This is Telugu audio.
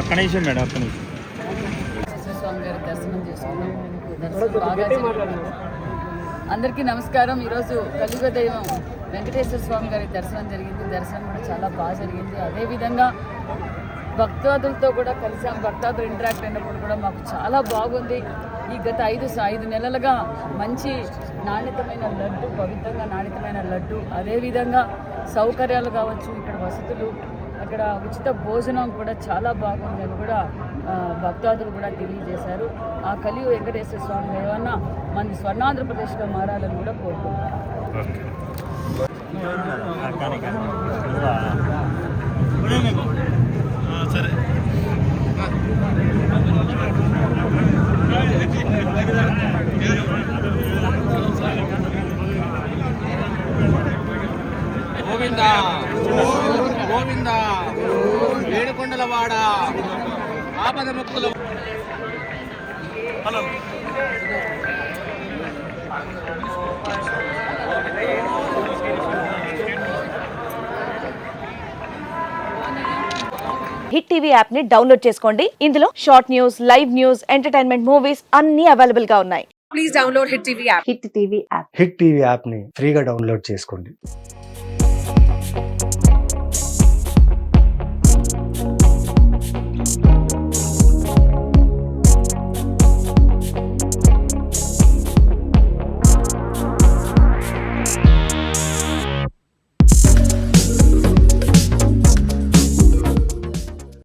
ఒక్క నిమిషం మేడం, ఒక్క నిమిషం. స్వామి గారి దర్శనం చేసుకున్నాం. అందరికీ నమస్కారం. ఈరోజు కలియుగ దైవం వెంకటేశ్వర స్వామి గారి దర్శనం జరిగింది. దర్శనం కూడా చాలా బాగా జరిగింది. అదేవిధంగా భక్తాదులతో కూడా కలిసాం. భక్తాదులు ఇంటరాక్ట్ అయినప్పుడు కూడా మాకు చాలా బాగుంది. ఈ గత 5 నెలలుగా మంచి నాణ్యతమైన లడ్డు, పవిత్రంగా నాణ్యతమైన లడ్డు, అదేవిధంగా సౌకర్యాలు కావచ్చు, ఇక్కడ వసతులు, అక్కడ ఉచిత భోజనం కూడా చాలా బాగుందని కూడా భక్తాదులు కూడా తెలియజేశారు. ఆ కలియుగ వెంకటేశ్వర స్వామి ఏమన్నా మన స్వర్ణాంధ్రప్రదేశ్గా మారాలని కూడా కోరుకుంటున్నాం. గోవిందా గోవిందా ఏడుకొండలవాడ ఆపద ముక్కుల. హిట్ టీవీ యాప్ ని డౌన్లోడ్ చేసుకోండి. ఇందులో short news, live news, entertainment movies అన్ని అవైలబుల్ గా ఉన్నాయి. Please download hit TV app. Hit TV app ని ఫ్రీగా డౌన్లోడ్ చేసుకోండి.